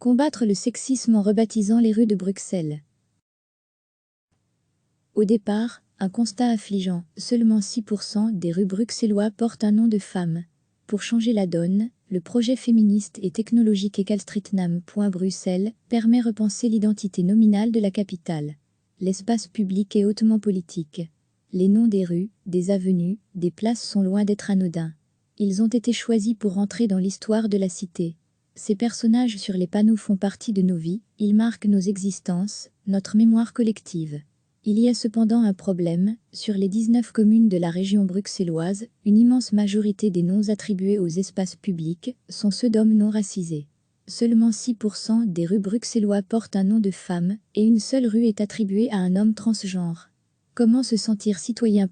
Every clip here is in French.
Combattre le sexisme en rebaptisant les rues de Bruxelles. Au départ, un constat affligeant, seulement 6% des rues bruxelloises portent un nom de femme. Pour changer la donne, le projet féministe et technologique Ekalstritnam.Bruxelles permet de repenser l'identité nominale de la capitale. L'espace public est hautement politique. Les noms des rues, des avenues, des places sont loin d'être anodins. Ils ont été choisis pour entrer dans l'histoire de la cité. Ces personnages sur les panneaux font partie de nos vies, ils marquent nos existences, notre mémoire collective. Il y a cependant un problème, sur les 19 communes de la région bruxelloise, une immense majorité des noms attribués aux espaces publics sont ceux d'hommes non racisés. Seulement 6% des rues bruxelloises portent un nom de femme, et une seule rue est attribuée à un homme transgenre. Comment se sentir citoyen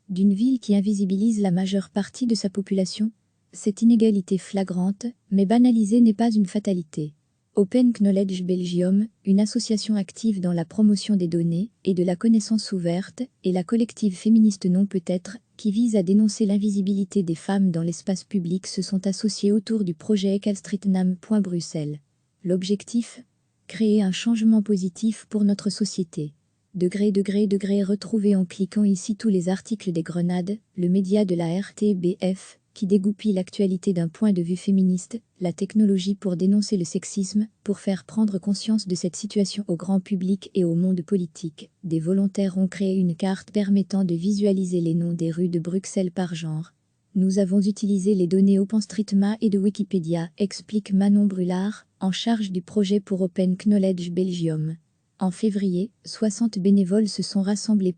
d'une ville qui invisibilise la majeure partie de sa population? Cette inégalité flagrante, mais banalisée n'est pas une fatalité. Open Knowledge Belgium, une association active dans la promotion des données et de la connaissance ouverte, et la collective féministe Non Peut-être, qui vise à dénoncer l'invisibilité des femmes dans l'espace public, se sont associés autour du projet Ekalstritnam.Bruxelles. L'objectif ? Créer un changement positif pour notre société. Degré, retrouvez en cliquant ici tous les articles des Grenades, le média de la RTBF, qui dégoupille l'actualité d'un point de vue féministe, la technologie pour dénoncer le sexisme, pour faire prendre conscience de cette situation au grand public et au monde politique. Des volontaires ont créé une carte permettant de visualiser les noms des rues de Bruxelles par genre. Nous avons utilisé les données OpenStreetMap et de Wikipédia, explique Manon Brulard, en charge du projet pour Open Knowledge Belgium. En février, 60 bénévoles se sont rassemblés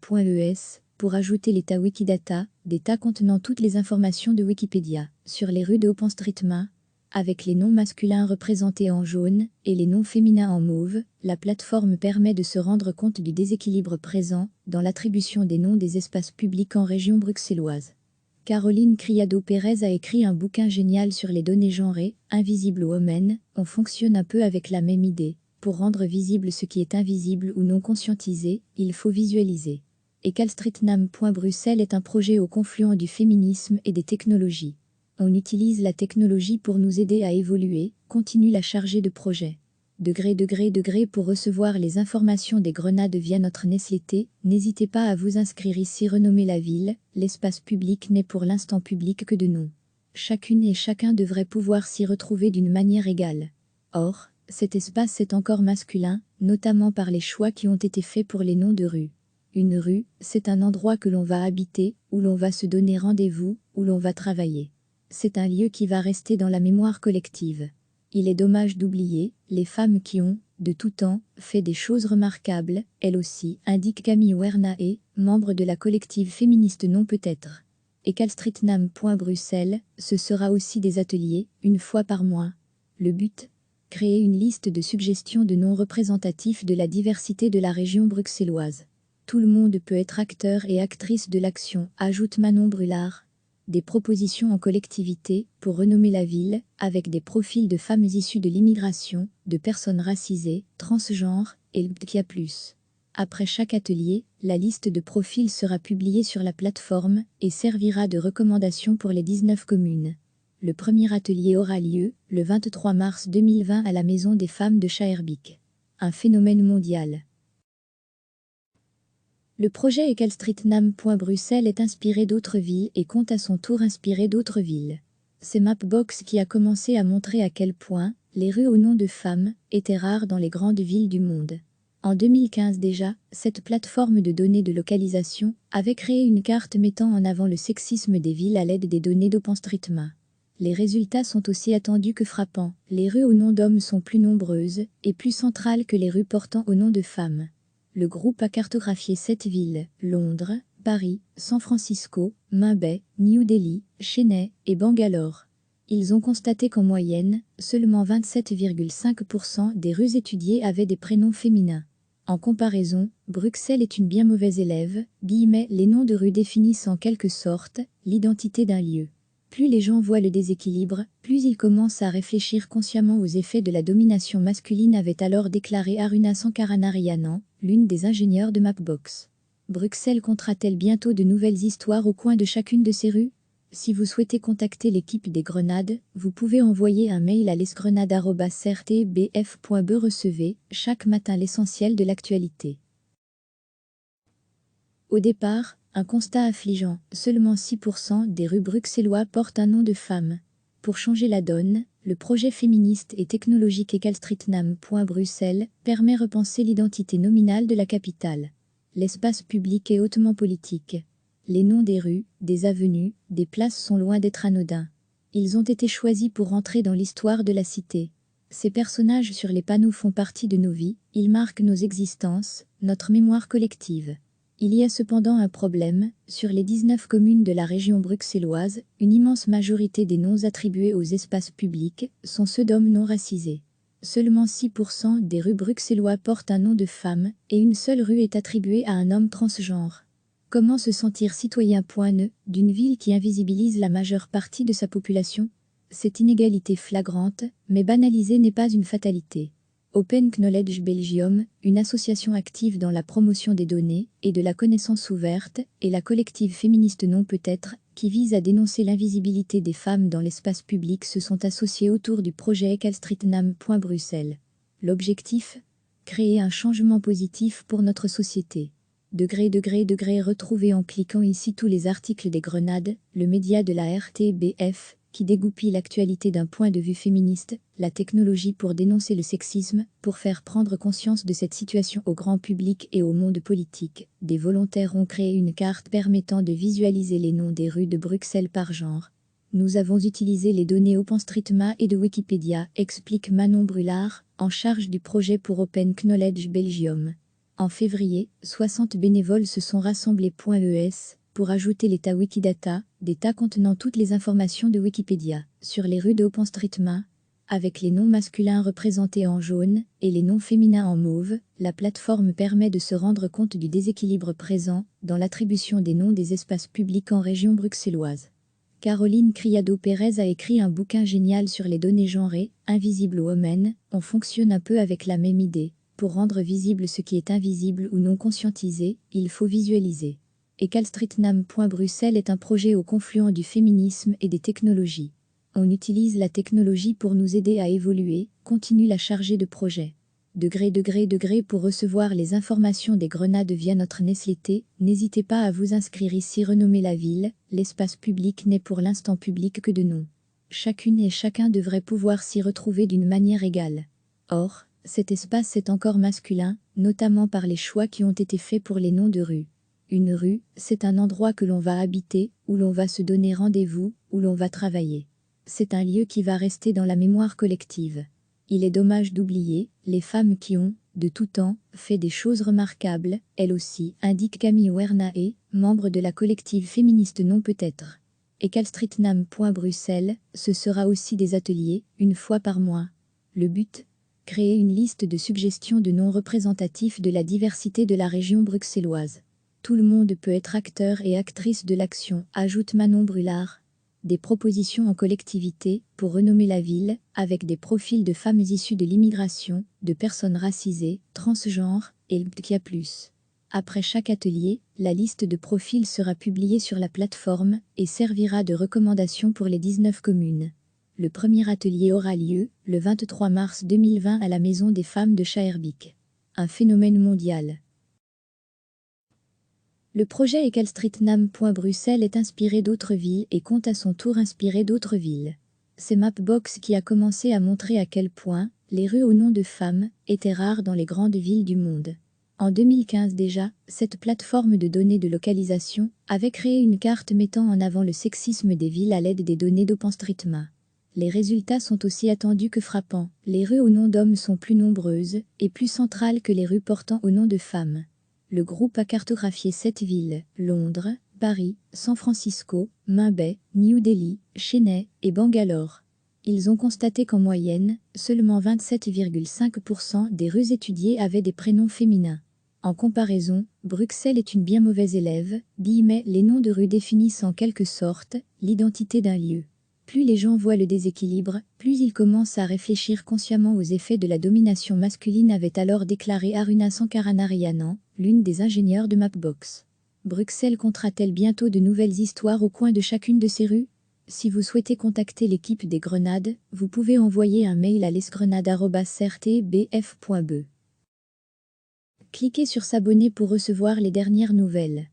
pour ajouter les tas Wikidata, des tas contenant toutes les informations de Wikipédia, sur les rues de OpenStreetMap. Avec les noms masculins représentés en jaune et les noms féminins en mauve, la plateforme permet de se rendre compte du déséquilibre présent dans l'attribution des noms des espaces publics en région bruxelloise. Caroline Criado-Pérez a écrit un bouquin génial sur les données genrées, Invisible Women. On fonctionne un peu avec la même idée. Pour rendre visible ce qui est invisible ou non conscientisé, il faut visualiser. Ekalstritnam.Bruxelles est un projet au confluent du féminisme et des technologies. On utilise la technologie pour nous aider à évoluer, continue la chargée de projet. Degré pour recevoir les informations des Grenades via notre newsletter, n'hésitez pas à vous inscrire ici. Renommer la ville, l'espace public n'est pour l'instant public que de nom. Chacune et chacun devrait pouvoir s'y retrouver d'une manière égale. Or, cet espace est encore masculin, notamment par les choix qui ont été faits pour les noms de rues. Une rue, c'est un endroit que l'on va habiter, où l'on va se donner rendez-vous, où l'on va travailler. C'est un lieu qui va rester dans la mémoire collective. Il est dommage d'oublier les femmes qui ont, de tout temps, fait des choses remarquables, elles aussi, indique Camille Wernae, membre de la collective féministe Non Peut-être. Ekalstritnam.Bruxelles, ce sera aussi des ateliers, une fois par mois. Le but ? Créer une liste de suggestions de noms représentatifs de la diversité de la région bruxelloise. Tout le monde peut être acteur et actrice de l'action, ajoute Manon Brulard. Des propositions en collectivité pour renommer la ville, avec des profils de femmes issues de l'immigration, de personnes racisées, transgenres et LGBTQIA+. Après chaque atelier, la liste de profils sera publiée sur la plateforme et servira de recommandation pour les 19 communes. Le premier atelier aura lieu le 23 mars 2020 à la Maison des femmes de Schaerbeek. Un phénomène mondial. Le projet Ekalstritnam.Bruxelles est inspiré d'autres villes et compte à son tour inspirer d'autres villes. C'est Mapbox qui a commencé à montrer à quel point les rues au nom de femmes étaient rares dans les grandes villes du monde. En 2015 déjà, cette plateforme de données de localisation avait créé une carte mettant en avant le sexisme des villes à l'aide des données d'OpenStreetMap. Les résultats sont aussi attendus que frappants. Les rues au nom d'hommes sont plus nombreuses et plus centrales que les rues portant au nom de femmes. Le groupe a cartographié 7 villes, Londres, Paris, San Francisco, Mumbai, New Delhi, Chennai et Bangalore. Ils ont constaté qu'en moyenne, seulement 27,5% des rues étudiées avaient des prénoms féminins. En comparaison, Bruxelles est une bien mauvaise élève, les noms de rues définissent en quelque sorte l'identité d'un lieu. Plus les gens voient le déséquilibre, plus ils commencent à réfléchir consciemment aux effets de la domination masculine, avait alors déclaré Aruna Sankaranarayanan, l'une des ingénieures de Mapbox. Bruxelles comptera-t-elle bientôt de nouvelles histoires au coin de chacune de ces rues ? Si vous souhaitez contacter l'équipe des Grenades, vous pouvez envoyer un mail à lesgrenades@rtbf.be. Recevez chaque matin l'essentiel de l'actualité. Au départ, un constat affligeant, seulement 6% des rues bruxellois portent un nom de femme. Pour changer la donne, le projet féministe et technologique equalstreetnam.bruxelles permet de repenser l'identité nominale de la capitale. L'espace public est hautement politique. Les noms des rues, des avenues, des places sont loin d'être anodins. Ils ont été choisis pour entrer dans l'histoire de la cité. Ces personnages sur les panneaux font partie de nos vies, ils marquent nos existences, notre mémoire collective. Il y a cependant un problème, sur les 19 communes de la région bruxelloise, une immense majorité des noms attribués aux espaces publics sont ceux d'hommes non racisés. Seulement 6% des rues bruxellois portent un nom de femme, et une seule rue est attribuée à un homme transgenre. Comment se sentir citoyen d'une ville qui invisibilise la majeure partie de sa population? Cette inégalité flagrante, mais banalisée n'est pas une fatalité. Open Knowledge Belgium, une association active dans la promotion des données et de la connaissance ouverte, et la collective féministe Non Peut-être, qui vise à dénoncer l'invisibilité des femmes dans l'espace public, se sont associés autour du projet equalstreetnam.bruxelles. L'objectif? Créer un changement positif pour notre société. Degré, retrouvez en cliquant ici tous les articles des Grenades, le média de la RTBF, qui dégoupille l'actualité d'un point de vue féministe, la technologie pour dénoncer le sexisme, pour faire prendre conscience de cette situation au grand public et au monde politique. Des volontaires ont créé une carte permettant de visualiser les noms des rues de Bruxelles par genre. Nous avons utilisé les données OpenStreetMap et de Wikipédia, explique Manon Brulard, en charge du projet pour Open Knowledge Belgium. En février, 60 bénévoles se sont rassemblés.es pour ajouter l'état Wikidata, des tas contenant toutes les informations de Wikipédia, sur les rues de OpenStreetMap. Avec les noms masculins représentés en jaune et les noms féminins en mauve, la plateforme permet de se rendre compte du déséquilibre présent dans l'attribution des noms des espaces publics en région bruxelloise. Caroline Criado-Pérez a écrit un bouquin génial sur les données genrées, Invisible Women. On fonctionne un peu avec la même idée. Pour rendre visible ce qui est invisible ou non conscientisé, il faut visualiser. equalstreetnam.bruxelles est un projet au confluent du féminisme et des technologies. On utilise la technologie pour nous aider à évoluer, continue la chargée de projet. Degré, pour recevoir les informations des Grenades via notre newsletter, n'hésitez pas à vous inscrire ici. Renommer la ville, l'espace public n'est pour l'instant public que de nom. Chacune et chacun devrait pouvoir s'y retrouver d'une manière égale. Or, cet espace est encore masculin, notamment par les choix qui ont été faits pour les noms de rues. Une rue, c'est un endroit que l'on va habiter, où l'on va se donner rendez-vous, où l'on va travailler. C'est un lieu qui va rester dans la mémoire collective. Il est dommage d'oublier les femmes qui ont, de tout temps, fait des choses remarquables, elles aussi, indique Camille Wernae, membre de la collective féministe Non Peut-être. equalstreetnam.bruxelles, ce sera aussi des ateliers, une fois par mois. Le but? Créer une liste de suggestions de noms représentatifs de la diversité de la région bruxelloise. Tout le monde peut être acteur et actrice de l'action, ajoute Manon Brulard. Des propositions en collectivité pour renommer la ville, avec des profils de femmes issues de l'immigration, de personnes racisées, transgenres et LGBTQIA+. Après chaque atelier, la liste de profils sera publiée sur la plateforme et servira de recommandation pour les 19 communes. Le premier atelier aura lieu le 23 mars 2020 à la Maison des femmes de Schaerbeek. Un phénomène mondial. Le projet equalstreetnam.bruxelles est inspiré d'autres villes et compte à son tour inspirer d'autres villes. C'est Mapbox qui a commencé à montrer à quel point les rues au nom de femmes étaient rares dans les grandes villes du monde. En 2015 déjà, cette plateforme de données de localisation avait créé une carte mettant en avant le sexisme des villes à l'aide des données d'OpenStreetMap. Les résultats sont aussi attendus que frappants. Les rues au nom d'hommes sont plus nombreuses et plus centrales que les rues portant au nom de femmes. Le groupe a cartographié 7 villes, Londres, Paris, San Francisco, Mumbai, New Delhi, Chennai et Bangalore. Ils ont constaté qu'en moyenne, seulement 27,5% des rues étudiées avaient des prénoms féminins. En comparaison, Bruxelles est une bien mauvaise élève, les noms de rues définissent en quelque sorte l'identité d'un lieu. Plus les gens voient le déséquilibre, plus ils commencent à réfléchir consciemment aux effets de la domination masculine, avait alors déclaré Aruna Sankaranarayanan, l'une des ingénieures de Mapbox. Bruxelles comptera-t-elle bientôt de nouvelles histoires au coin de chacune de ses rues? Si vous souhaitez contacter l'équipe des Grenades, vous pouvez envoyer un mail à lesgrenades@rtbf.be. Cliquez sur s'abonner pour recevoir les dernières nouvelles.